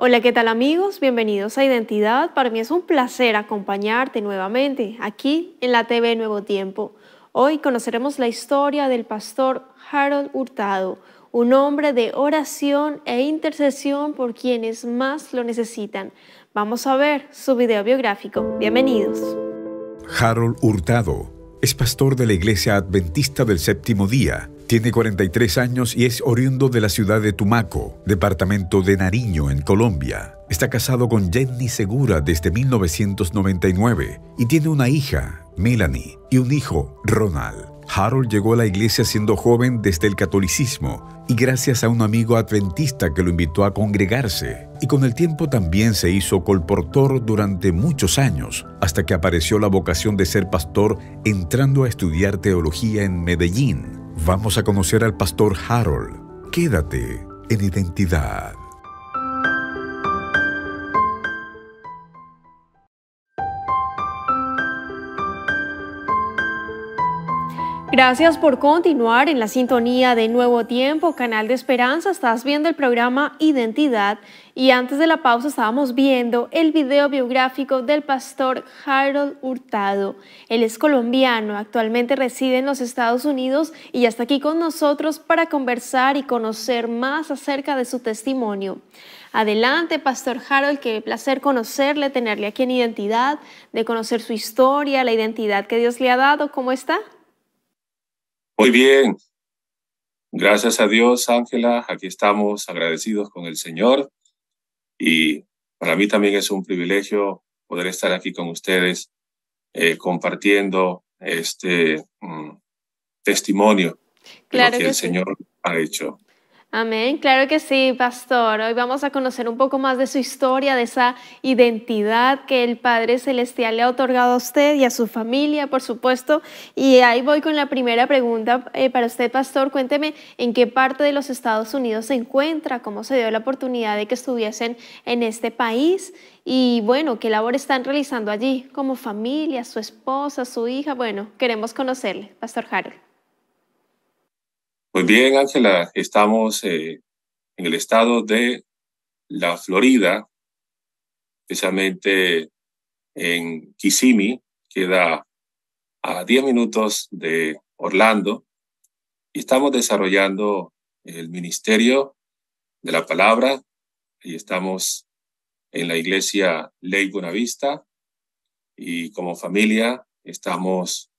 Hola, ¿qué tal amigos? Bienvenidos a Identidad. Para mí es un placer acompañarte nuevamente aquí en la TV Nuevo Tiempo. Hoy conoceremos la historia del pastor Harold Hurtado, un hombre de oración e intercesión por quienes más lo necesitan. Vamos a ver su video biográfico. Bienvenidos. Harold Hurtado es pastor de la Iglesia Adventista del Séptimo Día. Tiene 43 años y es oriundo de la ciudad de Tumaco, departamento de Nariño, en Colombia. Está casado con Jenny Segura desde 1999 y tiene una hija, Melanie, y un hijo, Ronald. Harold llegó a la iglesia siendo joven desde el catolicismo y gracias a un amigo adventista que lo invitó a congregarse. Y con el tiempo también se hizo colportor durante muchos años, hasta que apareció la vocación de ser pastor entrando a estudiar teología en Medellín. Vamos a conocer al pastor Harold. Quédate en Identidad. Gracias por continuar en la sintonía de Nuevo Tiempo, canal de esperanza. Estás viendo el programa Identidad y antes de la pausa estábamos viendo el video biográfico del pastor Harold Hurtado. Él es colombiano, actualmente reside en los Estados Unidos y ya está aquí con nosotros para conversar y conocer más acerca de su testimonio. Adelante, pastor Harold, qué placer conocerle, tenerle aquí en Identidad, de conocer su historia, la identidad que Dios le ha dado. ¿Cómo está? Muy bien, gracias a Dios, Ángela. Aquí estamos agradecidos con el Señor y para mí también es un privilegio poder estar aquí con ustedes compartiendo este testimonio de lo Claro que que el sí. Señor ha hecho. Amén, claro que sí, pastor. Hoy vamos a conocer un poco más de su historia, de esa identidad que el Padre Celestial le ha otorgado a usted y a su familia, por supuesto. Y ahí voy con la primera pregunta para usted, pastor. Cuénteme en qué parte de los Estados Unidos se encuentra, cómo se dio la oportunidad de que estuviesen en este país y, bueno, qué labor están realizando allí como familia, su esposa, su hija. Bueno, queremos conocerle, pastor Harold. Muy bien, Ángela, estamos en el estado de la Florida, especialmente en Kissimmee, queda a 10 minutos de Orlando, y estamos desarrollando el ministerio de la palabra y estamos en la iglesia Ley Buenavista y como familia estamos,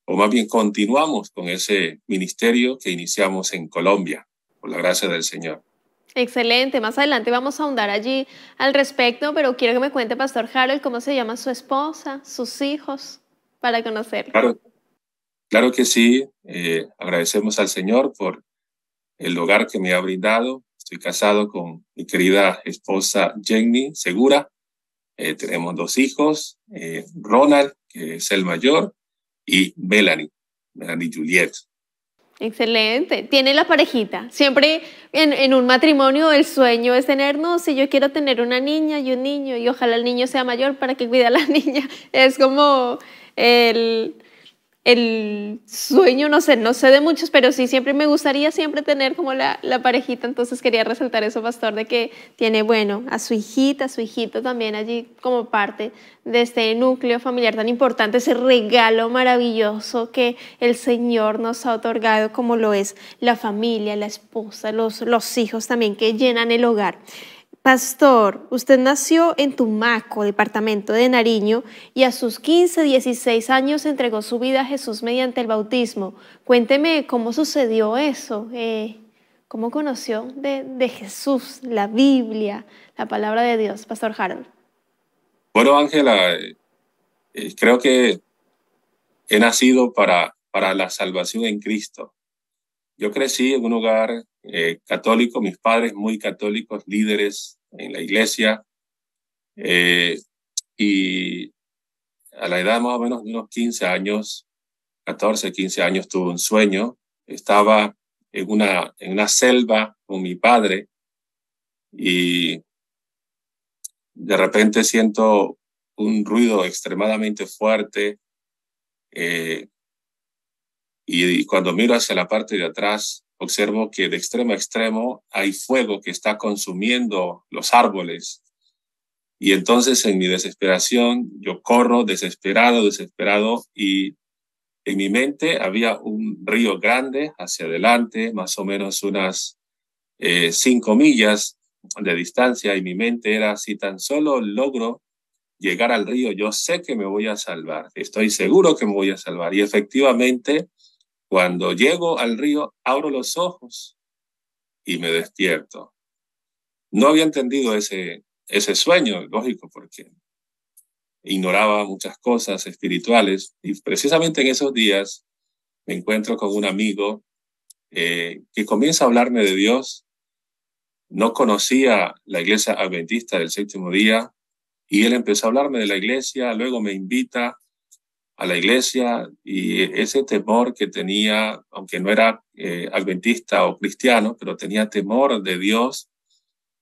o más bien continuamos con ese ministerio que iniciamos en Colombia, por la gracia del Señor. Excelente, más adelante vamos a ahondar allí al respecto, pero quiero que me cuente, pastor Harold, cómo se llama su esposa, sus hijos, para conocerle. Claro, claro que sí, agradecemos al Señor por el hogar que me ha brindado. Estoy casado con mi querida esposa Jenny Segura. Tenemos 2 hijos, Ronald, que es el mayor, y Melanie Juliet. Excelente, tiene la parejita. Siempre en un matrimonio el sueño es tener, no, si yo quiero tener una niña y un niño y ojalá el niño sea mayor para que cuide a la niña. Es como el, el sueño, no sé de muchos, pero sí, siempre me gustaría siempre tener como la parejita, entonces quería resaltar eso, pastor, de que tiene, bueno, a su hijita, a su hijito también allí como parte de este núcleo familiar tan importante, ese regalo maravilloso que el Señor nos ha otorgado, como lo es la familia, la esposa, los hijos también que llenan el hogar. Pastor, usted nació en Tumaco, departamento de Nariño, y a sus 15, 16 años entregó su vida a Jesús mediante el bautismo. Cuénteme cómo sucedió eso, cómo conoció de Jesús, la Biblia, la palabra de Dios, Pastor Harold. Bueno, Ángela, creo que he nacido para la salvación en Cristo. Yo crecí en un hogar católico, mis padres muy católicos, líderes en la iglesia, y a la edad más o menos de unos 15 años, 14, 15 años, tuve un sueño. Estaba en una selva con mi padre y de repente siento un ruido extremadamente fuerte y cuando miro hacia la parte de atrás, observo que de extremo a extremo hay fuego que está consumiendo los árboles. Y entonces en mi desesperación yo corro desesperado, y en mi mente había un río grande hacia adelante, más o menos unas 5 millas de distancia, y mi mente era: si tan solo logro llegar al río, yo sé que me voy a salvar, estoy seguro que me voy a salvar. Y efectivamente, cuando llego al río, abro los ojos y me despierto. No había entendido ese sueño, lógico, porque ignoraba muchas cosas espirituales, y precisamente en esos días me encuentro con un amigo que comienza a hablarme de Dios. No conocía la iglesia adventista del séptimo día, y él empezó a hablarme de la iglesia, luego me invita a la iglesia, y ese temor que tenía, aunque no era adventista o cristiano, pero tenía temor de Dios.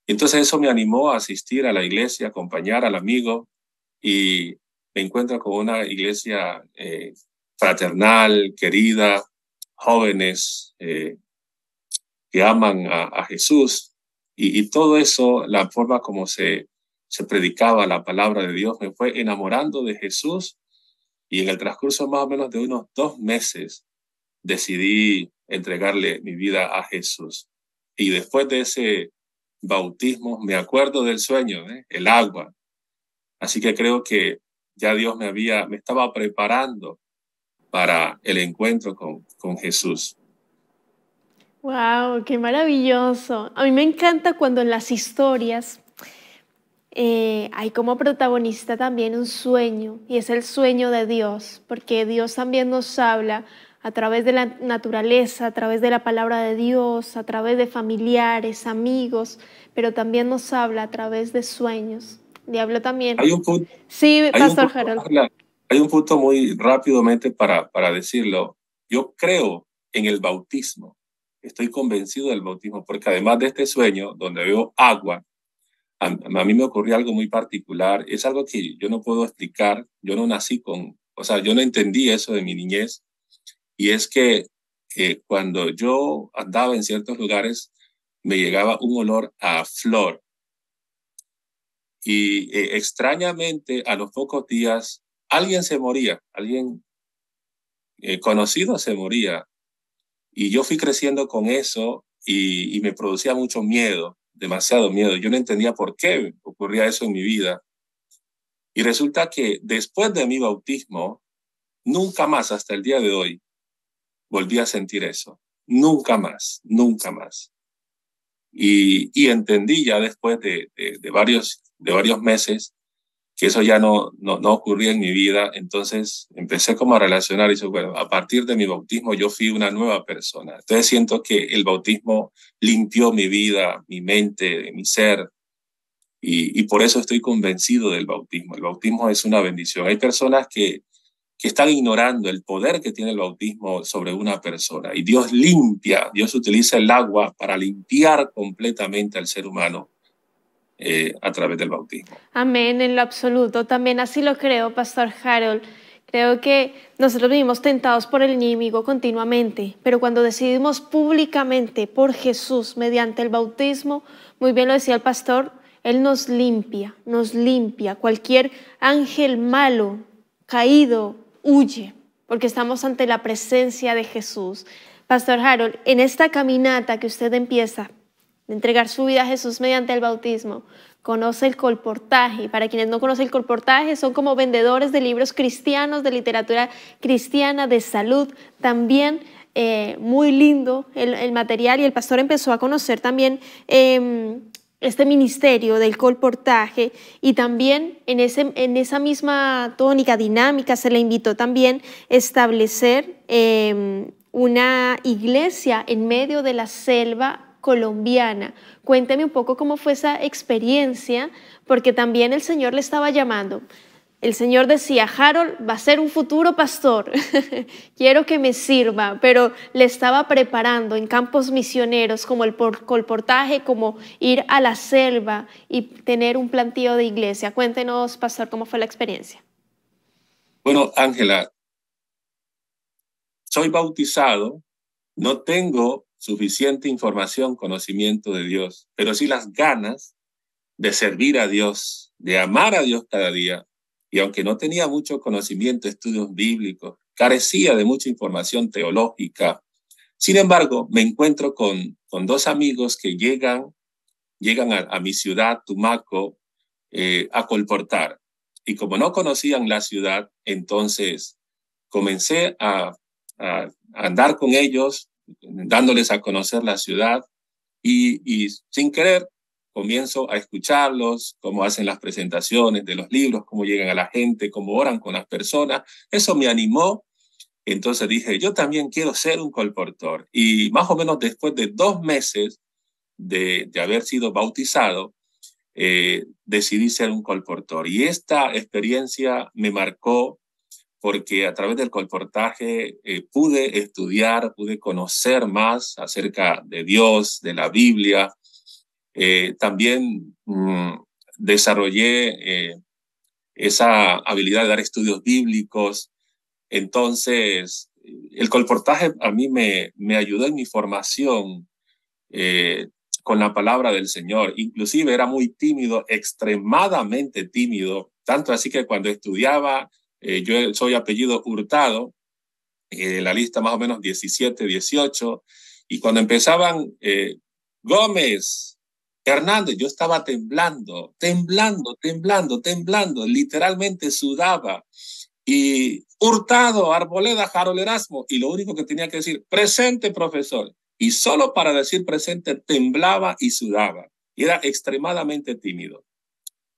Entonces eso me animó a asistir a la iglesia, a acompañar al amigo, y me encuentro con una iglesia fraternal, querida, jóvenes que aman a Jesús, y todo eso, la forma como se predicaba la palabra de Dios, me fue enamorando de Jesús. Y en el transcurso más o menos de unos 2 meses decidí entregarle mi vida a Jesús. Y después de ese bautismo me acuerdo del sueño, el agua. Así que creo que ya Dios me estaba preparando para el encuentro con Jesús. ¡Wow! ¡Qué maravilloso! A mí me encanta cuando en las historias hay como protagonista también un sueño, y es el sueño de Dios, porque Dios también nos habla a través de la naturaleza, a través de la palabra de Dios, a través de familiares, amigos, pero también nos habla a través de sueños. Diablo también. Hay un punto, Sí, hay un Pastor punto, Harold. hay un punto muy rápidamente para decirlo. Yo creo en el bautismo. Estoy convencido del bautismo, porque además de este sueño donde veo agua, a mí me ocurrió algo muy particular. Es algo que yo no puedo explicar. Yo no nací yo no entendí eso de mi niñez. Y es que cuando yo andaba en ciertos lugares, me llegaba un olor a flor. Y extrañamente, a los pocos días, alguien se moría, alguien conocido se moría. Y yo fui creciendo con eso, y me producía mucho miedo, demasiado miedo. Yo no entendía por qué ocurría eso en mi vida. Y resulta que después de mi bautismo, nunca más, hasta el día de hoy, volví a sentir eso. Nunca más, nunca más. Y entendí ya después de varios meses que eso ya no ocurría en mi vida. Entonces empecé como a relacionar y dije, bueno, a partir de mi bautismo yo fui una nueva persona. Entonces siento que el bautismo limpió mi vida, mi mente, mi ser, y por eso estoy convencido del bautismo. El bautismo es una bendición. Hay personas que están ignorando el poder que tiene el bautismo sobre una persona, y Dios utiliza el agua para limpiar completamente al ser humano a través del bautismo. Amén, en lo absoluto. También así lo creo, Pastor Harold. Creo que nosotros vivimos tentados por el enemigo continuamente, pero cuando decidimos públicamente por Jesús mediante el bautismo, muy bien lo decía el pastor, Él nos limpia. Cualquier ángel malo, caído, huye, porque estamos ante la presencia de Jesús. Pastor Harold, en esta caminata que usted empieza de entregar su vida a Jesús mediante el bautismo, conoce el colportaje. Para quienes no conocen el colportaje, son como vendedores de libros cristianos, de literatura cristiana, de salud. También muy lindo el material, y el pastor empezó a conocer también este ministerio del colportaje, y también en esa misma tónica dinámica se le invitó también a establecer una iglesia en medio de la selva colombiana. Cuénteme un poco cómo fue esa experiencia, porque también el Señor le estaba llamando. El Señor decía, Harold va a ser un futuro pastor, quiero que me sirva, pero le estaba preparando en campos misioneros como el colportaje, como ir a la selva y tener un plantío de iglesia. Cuéntenos, pastor, cómo fue la experiencia. Bueno, Ángela, soy bautizado, no tengo suficiente información, conocimiento de Dios, pero sí las ganas de servir a Dios, de amar a Dios cada día. Y aunque no tenía mucho conocimiento, estudios bíblicos, carecía de mucha información teológica. Sin embargo, me encuentro con dos amigos que llegan a mi ciudad, Tumaco, a colportar. Y como no conocían la ciudad, entonces comencé a andar con ellos, dándoles a conocer la ciudad y sin querer comienzo a escucharlos, cómo hacen las presentaciones de los libros, cómo llegan a la gente, cómo oran con las personas. Eso me animó. Entonces dije, yo también quiero ser un colportor. Y más o menos después de 2 meses de haber sido bautizado, decidí ser un colportor. Y esta experiencia me marcó porque a través del colportaje pude estudiar, pude conocer más acerca de Dios, de la Biblia. También desarrollé esa habilidad de dar estudios bíblicos. Entonces, el colportaje a mí me ayudó en mi formación con la palabra del Señor. Inclusive era muy tímido, extremadamente tímido, tanto así que cuando estudiaba, yo soy apellido Hurtado, la lista más o menos 17, 18, y cuando empezaban Gómez, Hernández, yo estaba temblando, literalmente sudaba. Y Hurtado, Arboleda, Harold Erasmo, y lo único que tenía que decir, presente, profesor. Y solo para decir presente temblaba y sudaba. Y era extremadamente tímido.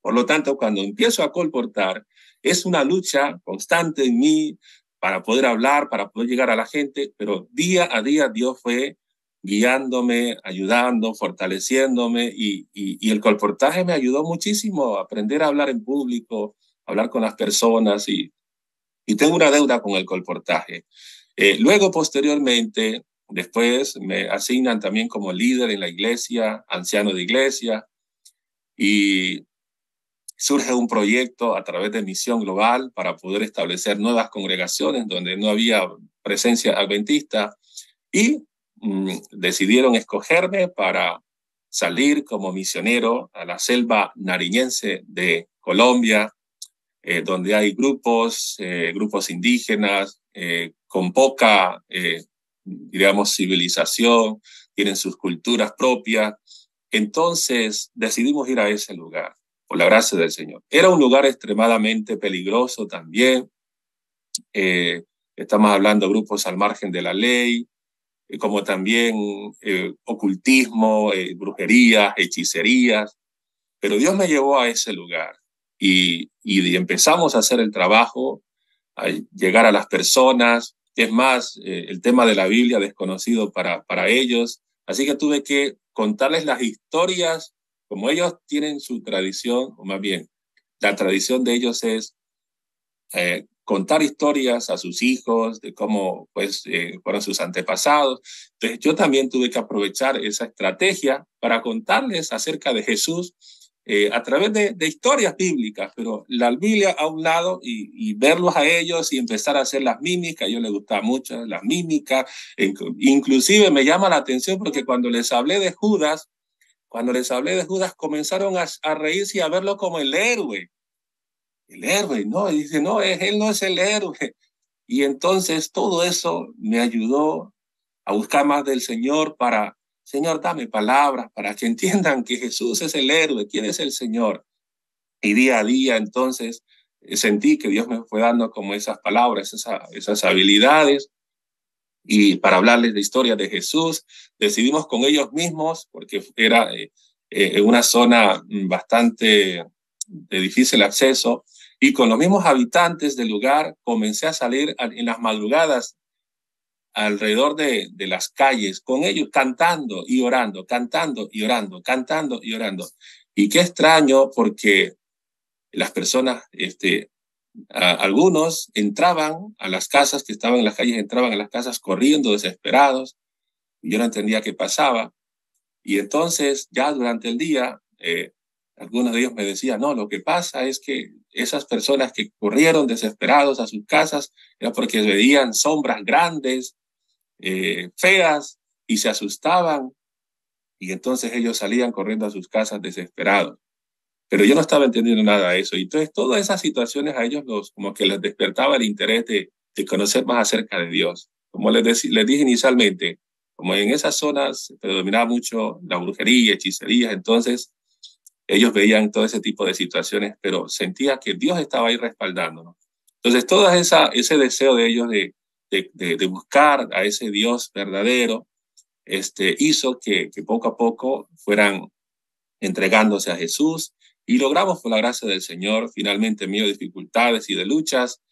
Por lo tanto, cuando empiezo a colportar, es una lucha constante en mí para poder hablar, para poder llegar a la gente, pero día a día Dios fue guiándome, ayudando, fortaleciéndome, y el colportaje me ayudó muchísimo a aprender a hablar en público, hablar con las personas, y tengo una deuda con el colportaje. Luego, posteriormente, después me asignan también como líder en la iglesia, anciano de iglesia, y surge un proyecto a través de Misión Global para poder establecer nuevas congregaciones donde no había presencia adventista, y decidieron escogerme para salir como misionero a la selva nariñense de Colombia, donde hay grupos indígenas con poca, digamos, civilización, tienen sus culturas propias. Entonces decidimos ir a ese lugar, por la gracia del Señor. Era un lugar extremadamente peligroso también. Estamos hablando de grupos al margen de la ley, como también ocultismo, brujerías, hechicerías. Pero Dios me llevó a ese lugar y empezamos a hacer el trabajo, a llegar a las personas. Es más, el tema de la Biblia desconocido para ellos. Así que tuve que contarles las historias, como ellos tienen su tradición, o más bien, la tradición de ellos es contar historias a sus hijos de cómo pues, fueron sus antepasados. Entonces yo también tuve que aprovechar esa estrategia para contarles acerca de Jesús a través de historias bíblicas, pero la Biblia a un lado y verlos a ellos y empezar a hacer las mímicas. A ellos les gustaba mucho las mímicas. Inclusive me llama la atención porque cuando les hablé de Judas, comenzaron a reírse y a verlo como el héroe. El héroe, ¿no? Y dice, no, él no es el héroe. Y entonces todo eso me ayudó a buscar más del Señor para, Señor, dame palabras para que entiendan que Jesús es el héroe, quién es el Señor. Y día a día entonces sentí que Dios me fue dando como esas palabras, esas habilidades. Y para hablarles de historia de Jesús, decidimos con ellos mismos, porque era en una zona bastante de difícil acceso, y con los mismos habitantes del lugar comencé a salir en las madrugadas alrededor de las calles, con ellos cantando y orando, cantando y orando, cantando y orando. Y qué extraño, porque las personas, algunos entraban a las casas que estaban en las calles, entraban a las casas corriendo, desesperados, y yo no entendía qué pasaba. Y entonces ya durante el día, algunos de ellos me decían, no, lo que pasa es que esas personas que corrieron desesperados a sus casas era porque veían sombras grandes, feas, y se asustaban, y entonces ellos salían corriendo a sus casas desesperados. Pero yo no estaba entendiendo nada de eso. Y entonces todas esas situaciones a ellos como que les despertaba el interés de conocer más acerca de Dios. Como les dije inicialmente, como en esas zonas predominaba mucho la brujería, hechicerías, entonces ellos veían todo ese tipo de situaciones, pero sentía que Dios estaba ahí respaldándonos. Entonces todo ese deseo de ellos de buscar a ese Dios verdadero, hizo que poco a poco fueran entregándose a Jesús, y logramos, por la gracia del Señor, finalmente en medio de dificultades y de luchas,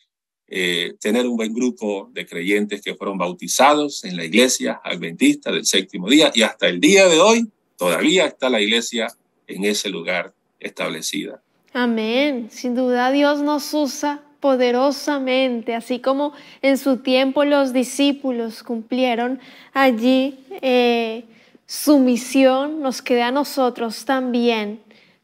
tener un buen grupo de creyentes que fueron bautizados en la iglesia adventista del séptimo día, y hasta el día de hoy todavía está la iglesia en ese lugar establecida. Amén. Sin duda Dios nos usa poderosamente, así como en su tiempo los discípulos cumplieron allí su misión, nos queda a nosotros también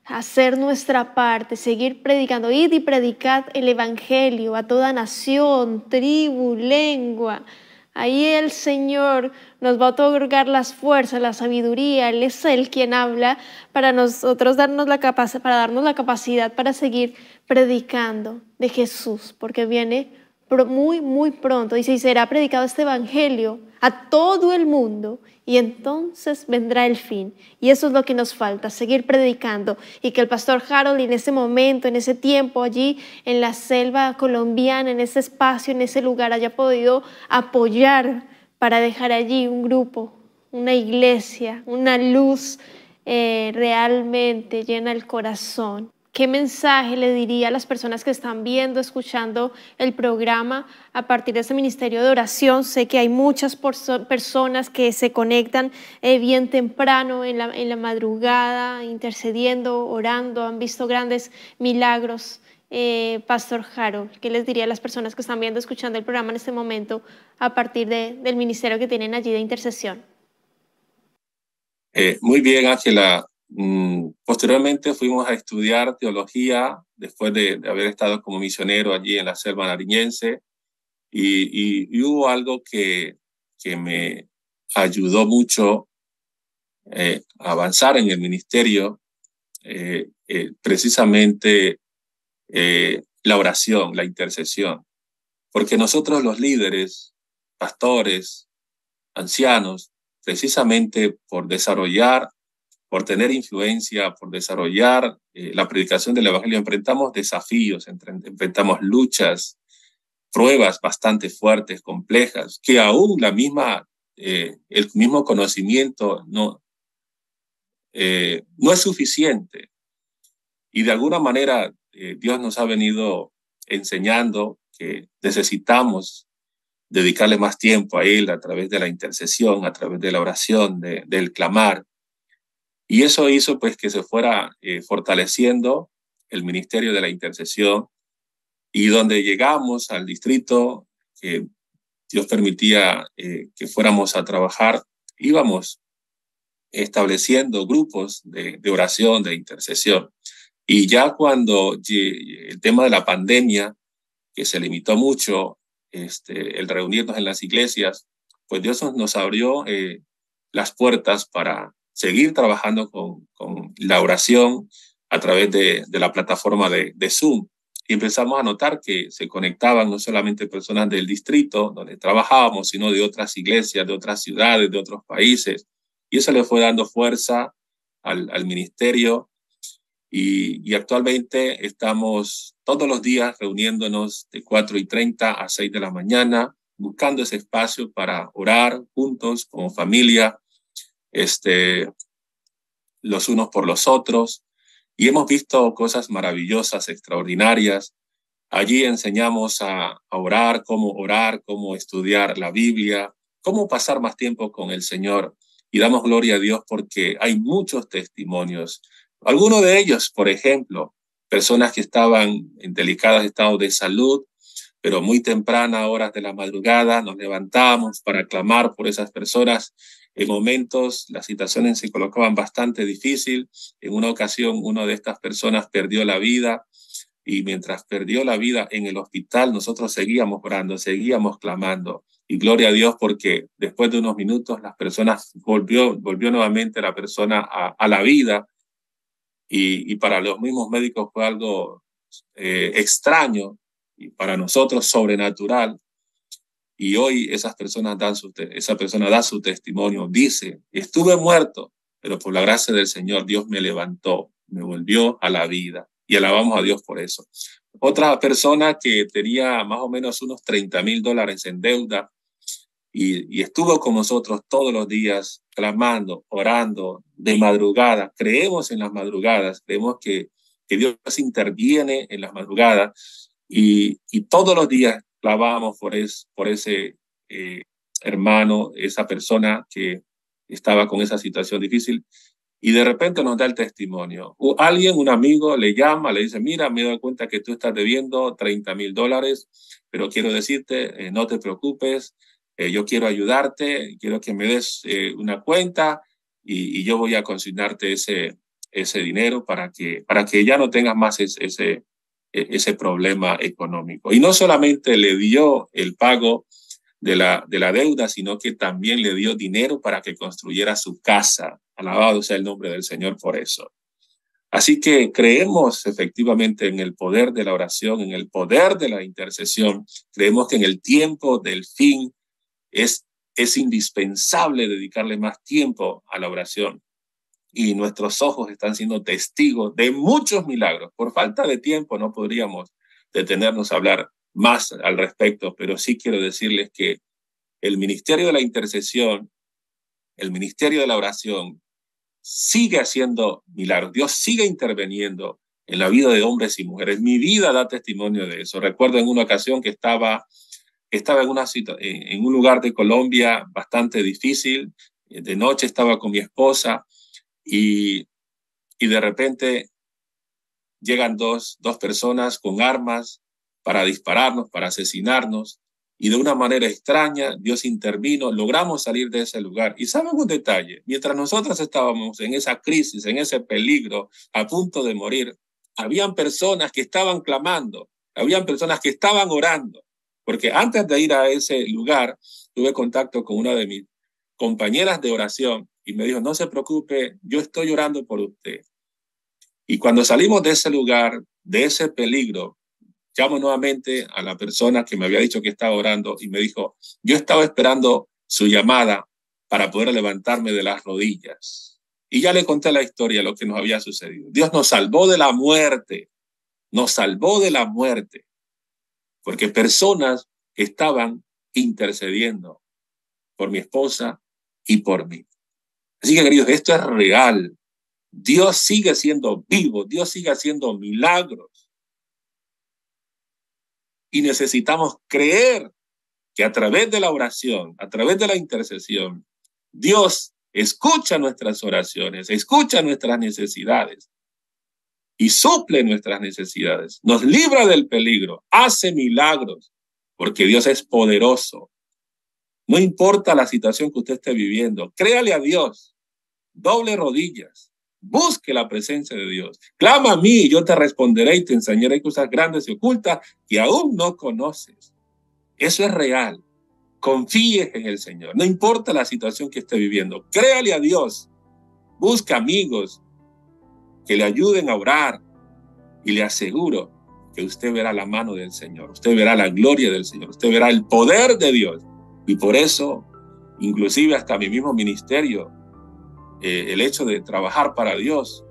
hacer nuestra parte, seguir predicando. Id y predicad el evangelio a toda nación, tribu, lengua. Ahí el Señor nos va a otorgar las fuerzas, la sabiduría. Él es Él quien habla para nosotros darnos la capacidad para seguir predicando de Jesús, porque viene muy, muy pronto. Dice, y será predicado este evangelio a todo el mundo, y entonces vendrá el fin. Y eso es lo que nos falta, seguir predicando, y que el pastor Harold en ese momento, en ese tiempo, allí en la selva colombiana, en ese espacio, en ese lugar, haya podido apoyar para dejar allí un grupo, una iglesia, una luz realmente llena el corazón. ¿Qué mensaje le diría a las personas que están viendo, escuchando el programa a partir de ese ministerio de oración? Sé que hay muchas personas que se conectan bien temprano en la madrugada, intercediendo, orando, han visto grandes milagros. Pastor Harold, ¿qué les diría a las personas que están viendo, escuchando el programa en este momento a partir del ministerio que tienen allí de intercesión? Muy bien, Ángela. Posteriormente fuimos a estudiar teología después de haber estado como misionero allí en la selva nariñense, y hubo algo que me ayudó mucho a avanzar en el ministerio, precisamente la oración, la intercesión, porque nosotros los líderes, pastores, ancianos, precisamente por tener influencia, por desarrollar la predicación del evangelio, enfrentamos desafíos, enfrentamos luchas, pruebas bastante fuertes, complejas, que aún el mismo conocimiento no es suficiente. Y de alguna manera Dios nos ha venido enseñando que necesitamos dedicarle más tiempo a Él a través de la intercesión, a través de la oración, del clamar. Y eso hizo pues que se fuera fortaleciendo el ministerio de la intercesión, y donde llegamos al distrito que Dios permitía que fuéramos a trabajar, íbamos estableciendo grupos de oración, de intercesión. Y ya cuando el tema de la pandemia, que se limitó mucho el reunirnos en las iglesias, pues Dios nos abrió las puertas para seguir trabajando con la oración a través de la plataforma de Zoom. Y empezamos a notar que se conectaban no solamente personas del distrito donde trabajábamos, sino de otras iglesias, de otras ciudades, de otros países. Y eso le fue dando fuerza al ministerio. Y actualmente estamos todos los días reuniéndonos de 4:30 a 6 de la mañana, buscando ese espacio para orar juntos como familia, los unos por los otros. Y hemos visto cosas maravillosas, extraordinarias. Allí enseñamos a orar, cómo estudiar la Biblia, cómo pasar más tiempo con el Señor. Y damos gloria a Dios porque hay muchos testimonios. Algunos de ellos, por ejemplo, personas que estaban en delicados estados de salud, pero muy temprana, horas de la madrugada, nos levantamos para clamar por esas personas. En momentos las situaciones se colocaban bastante difícil. En una ocasión, una de estas personas perdió la vida, y mientras perdió la vida en el hospital, nosotros seguíamos orando, seguíamos clamando. Y gloria a Dios porque después de unos minutos las personas volvió nuevamente la persona a la vida. Y para los mismos médicos fue algo extraño y para nosotros sobrenatural. Y hoy esa persona da su testimonio. Dice, estuve muerto, pero por la gracia del Señor Dios me levantó, me volvió a la vida. Y alabamos a Dios por eso. Otra persona que tenía más o menos unos $30,000 en deuda y estuvo con nosotros todos los días clamando, orando de madrugada. Creemos en las madrugadas, creemos que Dios interviene en las madrugadas y todos los días clamábamos por ese hermano, esa persona que estaba con esa situación difícil. Y de repente nos da el testimonio. Un amigo le llama, le dice, mira, me doy cuenta que tú estás debiendo $30,000, pero quiero decirte, no te preocupes, yo quiero ayudarte, quiero que me des una cuenta y yo voy a consignarte ese dinero para que ya no tengas más ese problema económico. Y no solamente le dio el pago de la deuda, sino que también le dio dinero para que construyera su casa. Alabado sea el nombre del Señor por eso. Así que creemos efectivamente en el poder de la oración, en el poder de la intercesión. Creemos que en el tiempo del fin es indispensable dedicarle más tiempo a la oración. Y nuestros ojos están siendo testigos de muchos milagros. Por falta de tiempo no podríamos detenernos a hablar más al respecto, pero sí quiero decirles que el ministerio de la intercesión, el ministerio de la oración, sigue haciendo milagros. Dios sigue interviniendo en la vida de hombres y mujeres. Mi vida da testimonio de eso. Recuerdo en una ocasión que estaba en un lugar de Colombia bastante difícil. De noche estaba con mi esposa y de repente llegan dos personas con armas para dispararnos, para asesinarnos, y de una manera extraña Dios intervino, logramos salir de ese lugar. Y saben un detalle, mientras nosotros estábamos en esa crisis, en ese peligro, a punto de morir, habían personas que estaban clamando, habían personas que estaban orando, porque antes de ir a ese lugar, tuve contacto con una de mis compañeras de oración y me dijo, no se preocupe, yo estoy orando por usted. Y cuando salimos de ese lugar, de ese peligro, llamo nuevamente a la persona que me había dicho que estaba orando y me dijo, yo estaba esperando su llamada para poder levantarme de las rodillas. Y ya le conté la historia, lo que nos había sucedido. Dios nos salvó de la muerte, porque personas estaban intercediendo por mi esposa y por mí. Así que, queridos, esto es real. Dios sigue siendo vivo, Dios sigue haciendo milagros. Y necesitamos creer que a través de la oración, a través de la intercesión, Dios escucha nuestras oraciones, escucha nuestras necesidades y suple nuestras necesidades, nos libra del peligro, hace milagros, porque Dios es poderoso. No importa la situación que usted esté viviendo, créale a Dios, doble rodillas, busque la presencia de Dios. Clama a mí y yo te responderé y te enseñaré cosas grandes y ocultas que aún no conoces. Eso es real. Confíe en el Señor. No importa la situación que esté viviendo. Créale a Dios. Busca amigos que le ayuden a orar y le aseguro que usted verá la mano del Señor. Usted verá la gloria del Señor. Usted verá el poder de Dios. Y por eso, inclusive hasta mi mismo ministerio, el hecho de trabajar para Dios,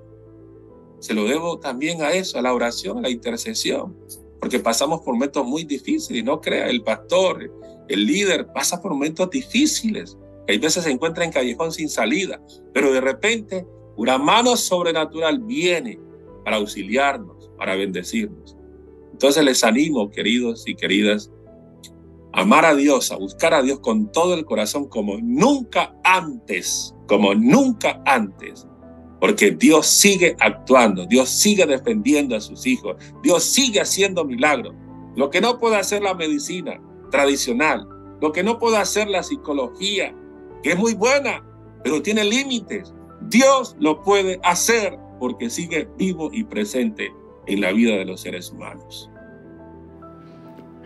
se lo debo también a eso, a la oración, a la intercesión, porque pasamos por momentos muy difíciles. No crea, el pastor, el líder pasa por momentos difíciles, que hay veces se encuentra en callejón sin salida, pero de repente una mano sobrenatural viene para auxiliarnos, para bendecirnos. Entonces les animo, queridos y queridas, a amar a Dios, a buscar a Dios con todo el corazón como nunca antes, porque Dios sigue actuando, Dios sigue defendiendo a sus hijos, Dios sigue haciendo milagros. Lo que no puede hacer la medicina tradicional, lo que no puede hacer la psicología, que es muy buena, pero tiene límites, Dios lo puede hacer porque sigue vivo y presente en la vida de los seres humanos.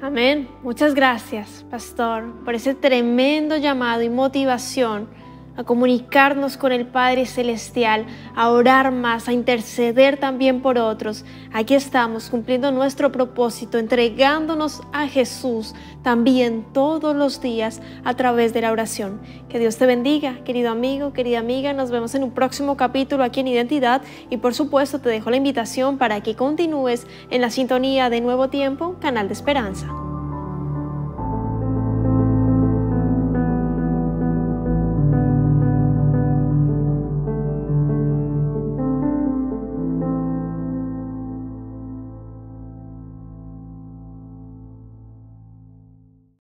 Amén. Muchas gracias, pastor, por ese tremendo llamado y motivación a comunicarnos con el Padre Celestial, a orar más, a interceder también por otros. Aquí estamos cumpliendo nuestro propósito, entregándonos a Jesús también todos los días a través de la oración. Que Dios te bendiga, querido amigo, querida amiga. Nos vemos en un próximo capítulo aquí en Identidad y por supuesto te dejo la invitación para que continúes en la sintonía de Nuevo Tiempo, Canal de Esperanza.